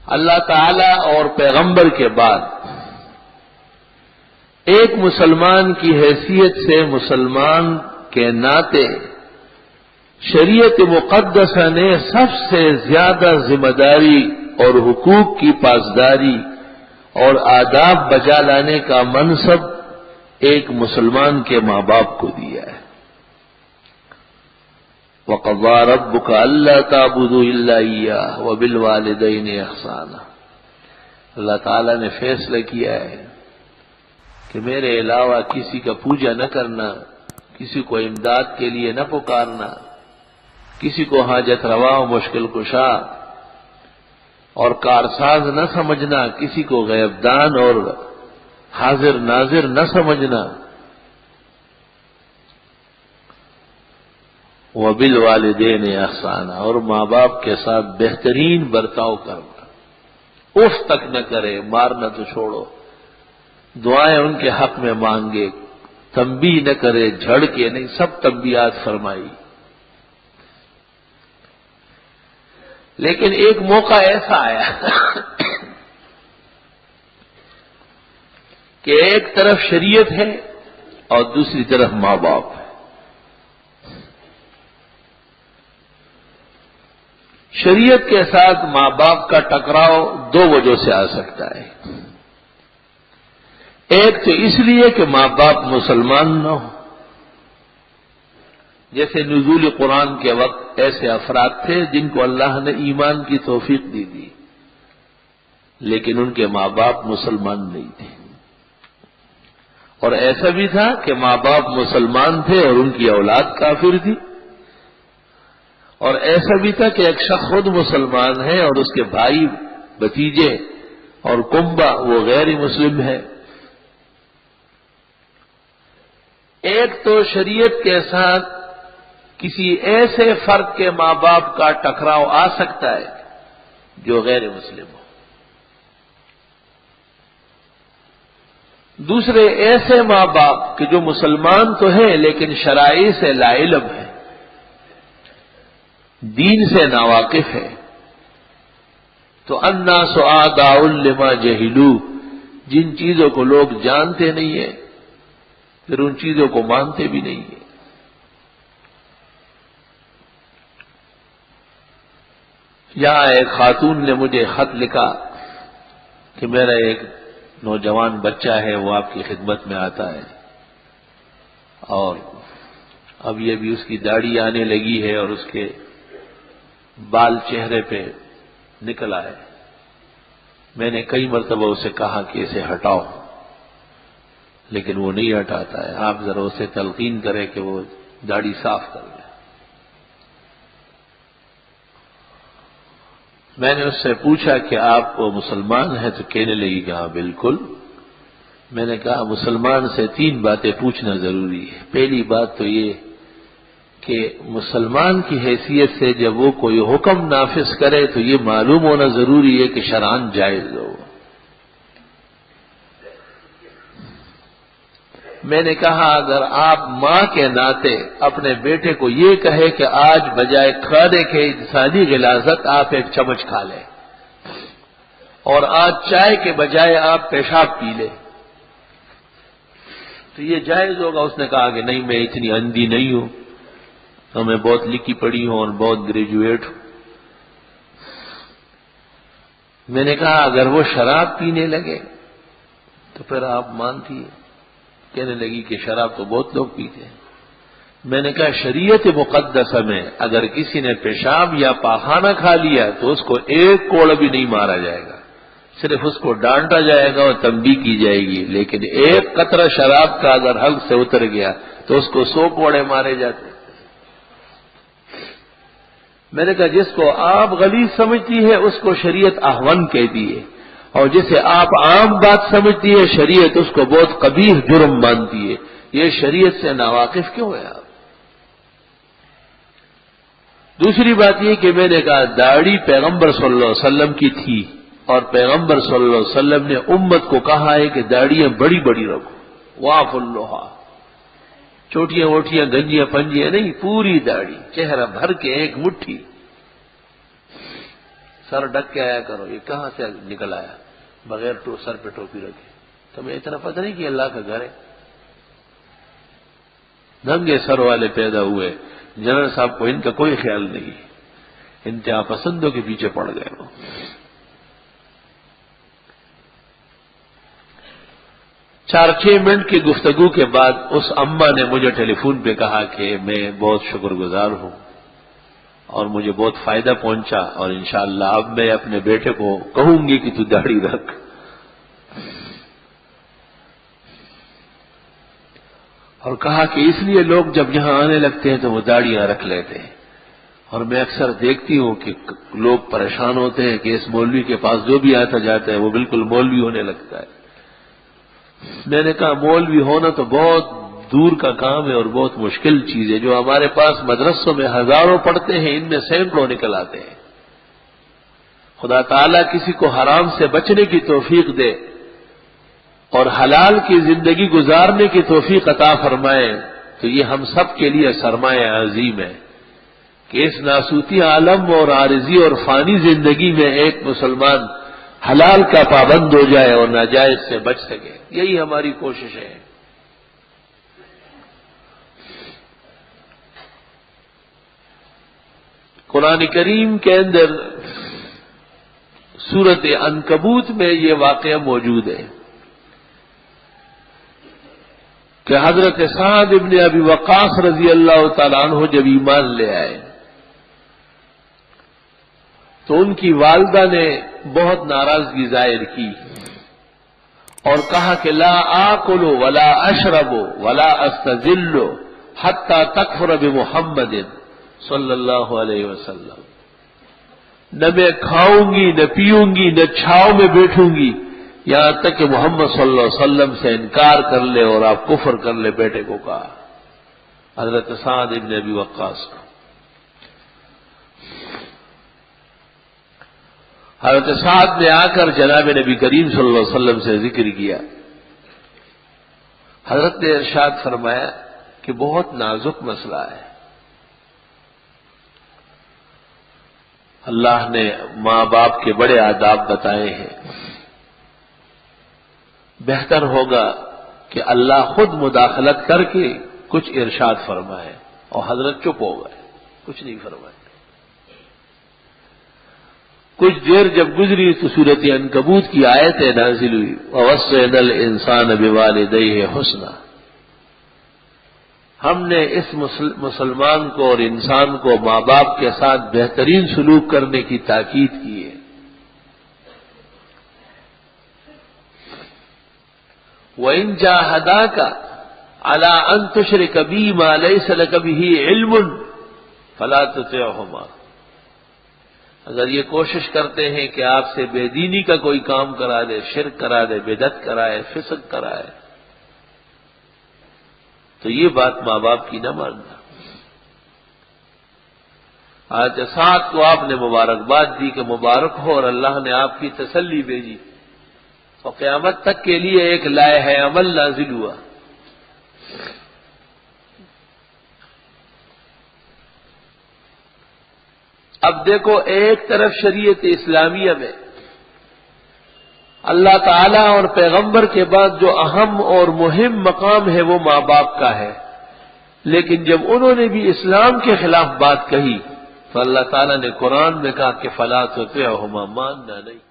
اللہ تعالی اور پیغمبر کے بعد ایک مسلمان کی حیثیت سے مسلمان کے ناطے شریعت مقدسہ نے سب سے زیادہ ذمہ داری اور حقوق کی پاسداری اور آداب بجا لانے کا منصب ایک مسلمان کے ماں باپ کو دیا ہے۔ وَقَضَىٰ رَبُّكَ أَلَّا تَعْبُدُوا إِلَّا إِيَّاهُ وَبِالْوَالِدَيْنِ إِحْسَانًا۔ اللہ تعالیٰ نے فیصلہ کیا ہے کہ میرے علاوہ کسی کا پوجا نہ کرنا، کسی کو امداد کے لیے نہ پکارنا، کسی کو حاجت روا و مشکل کشا اور کارساز نہ سمجھنا، کسی کو غیب دان اور حاضر ناظر نہ سمجھنا، وَبِالْوَالِدَيْنِ إِحْسَانًا، اور ماں باپ کے ساتھ بہترین برتاؤ کرنا، اف تک نہ کرے، مارنا تو چھوڑو، دعائیں ان کے حق میں مانگے، تنبیہ نہ کرے، جھڑ کے نہیں، سب تنبیہات فرمائی۔ لیکن ایک موقع ایسا آیا کہ ایک طرف شریعت ہے اور دوسری طرف ماں باپ ہے۔ شریعت کے ساتھ ماں باپ کا ٹکراؤ دو وجہ سے آ سکتا ہے۔ ایک تو اس لیے کہ ماں باپ مسلمان نہ ہو، جیسے نزول قرآن کے وقت ایسے افراد تھے جن کو اللہ نے ایمان کی توفیق دی تھی، لیکن ان کے ماں باپ مسلمان نہیں تھے، اور ایسا بھی تھا کہ ماں باپ مسلمان تھے اور ان کی اولاد کافر تھی، اور ایسا بھی تھا کہ ایک شخص خود مسلمان ہے اور اس کے بھائی بھتیجے اور کنبہ وہ غیر مسلم ہے۔ ایک تو شریعت کے ساتھ کسی ایسے فرد کے ماں باپ کا ٹکراؤ آ سکتا ہے جو غیر مسلم ہو، دوسرے ایسے ماں باپ کہ جو مسلمان تو ہیں لیکن شرائع سے لا علم ہے، دین سے ناواقف ہے، تو الناس اعداء لما جہلوا، جن چیزوں کو لوگ جانتے نہیں ہیں پھر ان چیزوں کو مانتے بھی نہیں ہیں۔ یہاں ایک خاتون نے مجھے خط لکھا کہ میرا ایک نوجوان بچہ ہے، وہ آپ کی خدمت میں آتا ہے اور اب یہ بھی اس کی داڑھی آنے لگی ہے اور اس کے بال چہرے پہ نکل آئے۔ میں نے کئی مرتبہ اسے کہا کہ اسے ہٹاؤ، لیکن وہ نہیں ہٹاتا ہے۔ آپ ذرا اسے تلقین کریں کہ وہ داڑھی صاف کر لے۔ میں نے اس سے پوچھا کہ آپ مسلمان ہیں؟ تو کہنے لگی کہ ہاں بالکل۔ میں نے کہا مسلمان سے تین باتیں پوچھنا ضروری ہے۔ پہلی بات تو یہ کہ مسلمان کی حیثیت سے جب وہ کوئی حکم نافذ کرے تو یہ معلوم ہونا ضروری ہے کہ شرعاً جائز ہو۔ میں نے کہا اگر آپ ماں کے ناطے اپنے بیٹے کو یہ کہے کہ آج بجائے کھانے کے انسانی غلاظت آپ ایک چمچ کھا لیں اور آج چائے کے بجائے آپ پیشاب پی لیں تو یہ جائز ہوگا؟ اس نے کہا کہ نہیں، میں اتنی اندھی نہیں ہوں، تو میں بہت لکھی پڑھی ہوں اور بہت گریجویٹ ہوں۔ میں نے کہا اگر وہ شراب پینے لگے تو پھر آپ مانتی ہیں؟ کہنے لگی کہ شراب تو بہت لوگ پیتے ہیں۔ میں نے کہا شریعت مقدسہ میں اگر کسی نے پیشاب یا پاخانہ کھا لیا تو اس کو ایک کوڑ بھی نہیں مارا جائے گا، صرف اس کو ڈانٹا جائے گا اور تنبیہ کی جائے گی، لیکن ایک قطرہ شراب کا اگر حلق سے اتر گیا تو اس کو 100 کوڑے مارے جاتے۔ میں نے کہا جس کو آپ غلیظ سمجھتی ہے اس کو شریعت اہون کہتی ہے، اور جسے آپ عام بات سمجھتی ہے شریعت اس کو بہت قبیح جرم مانتی ہے۔ یہ شریعت سے ناواقف کیوں ہے آپ؟ دوسری بات یہ کہ میں نے کہا داڑھی پیغمبر صلی اللہ علیہ وسلم کی تھی اور پیغمبر صلی اللہ علیہ وسلم نے امت کو کہا ہے کہ داڑیاں بڑی بڑی رکھو، واف اللہ، چھوٹیاں ووٹیاں گنجیاں پنجیاں نہیں، پوری داڑھی، چہرہ بھر کے ایک مٹھی۔ سر ڈھک کے آیا کرو. یہ کہاں سے نکل آیا بغیر سر پہ ٹوپی رکھے؟ تمہیں اتنا پتہ نہیں کہ اللہ کا گھر ہے؟ ننگے سر والے پیدا ہوئے. جنرل صاحب کو ان کا کوئی خیال نہیں، انتہا پسندوں کے پیچھے پڑ گئے وہ. 4-6 منٹ کی گفتگو کے بعد اس اماں نے مجھے ٹیلی فون پہ کہا کہ میں بہت شکر گزار ہوں اور مجھے بہت فائدہ پہنچا، اور انشاءاللہ اب میں اپنے بیٹے کو کہوں گی کہ تو داڑھی رکھ. اور کہا کہ اس لیے لوگ جب یہاں آنے لگتے ہیں تو وہ داڑیاں رکھ لیتے ہیں، اور میں اکثر دیکھتی ہوں کہ لوگ پریشان ہوتے ہیں کہ اس مولوی کے پاس جو بھی آتا جاتا ہے وہ بالکل مولوی ہونے لگتا ہے. میں نے کہا مولوی ہونا تو بہت دور کا کام ہے اور بہت مشکل چیز ہے. جو ہمارے پاس مدرسوں میں ہزاروں پڑھتے ہیں، ان میں سینکڑوں نکل آتے ہیں. خدا تعالیٰ کسی کو حرام سے بچنے کی توفیق دے اور حلال کی زندگی گزارنے کی توفیق عطا فرمائے تو یہ ہم سب کے لیے سرمایہ عظیم ہے کہ اس ناسوتی عالم اور عارضی اور فانی زندگی میں ایک مسلمان حلال کا پابند ہو جائے اور ناجائز سے بچ سکے. یہی ہماری کوشش ہے. قرآن کریم کے اندر سورۃ عنکبوت میں یہ واقعہ موجود ہے کہ حضرت سعد ابن ابی وقاص رضی اللہ تعالیٰ عنہ جب ایمان لے آئے تو ان کی والدہ نے بہت ناراضگی ظاہر کی اور کہا کہ لا آکل ولا اشرب ولا استظل حتی تکفر بمحمد صلی اللہ علیہ وسلم. نہ میں کھاؤں گی، نہ پیوں گی، نہ چھاؤں میں بیٹھوں گی یہاں تک کہ محمد صلی اللہ علیہ وسلم سے انکار کر لے اور آپ کفر کر لے. بیٹے کو کہا حضرت سعد ابن ابی وقاص کو. حضرت سعد نے آ کر جناب نبی کریم صلی اللہ علیہ وسلم سے ذکر کیا. حضرت نے ارشاد فرمایا کہ بہت نازک مسئلہ ہے. اللہ نے ماں باپ کے بڑے آداب بتائے ہیں، بہتر ہوگا کہ اللہ خود مداخلت کر کے کچھ ارشاد فرمائے. اور حضرت چپ ہو گئے، کچھ نہیں فرمائے. کچھ دیر جب گزری تو سورۃ عنکبوت کی آیتیں نازل ہوئی وَوَصَّيْنَا الْإِنسَانَ بِوَالِدَيْهِ حُسْنًا. ہم نے اس مسلمان کو اور انسان کو ماں باپ کے ساتھ بہترین سلوک کرنے کی تاکید کی ہے. وَإِن جَاهَدَاكَ عَلَىٰ أَن تُشْرِكَ بِي مَا لَيْسَ لَكَ بِهِ عِلْمٌ فَلَا تُطِعْهُمَا. اگر یہ کوشش کرتے ہیں کہ آپ سے بے دینی کا کوئی کام کرا دے، شرک کرا دے، بدعت کرائے، فسق کرائے، تو یہ بات ماں باپ کی نہ ماننا. آج سعد کو آپ نے مبارکباد دی کہ مبارک ہو اور اللہ نے آپ کی تسلی بھیجی اور قیامت تک کے لیے ایک لائحہ عمل نازل ہوا. اب دیکھو، ایک طرف شریعت اسلامیہ میں اللہ تعالیٰ اور پیغمبر کے بعد جو اہم اور مہم مقام ہے وہ ماں باپ کا ہے، لیکن جب انہوں نے بھی اسلام کے خلاف بات کہی تو اللہ تعالیٰ نے قرآن میں کہا کہ فَلَا تُطِعْهُمَا، ماننا نہیں.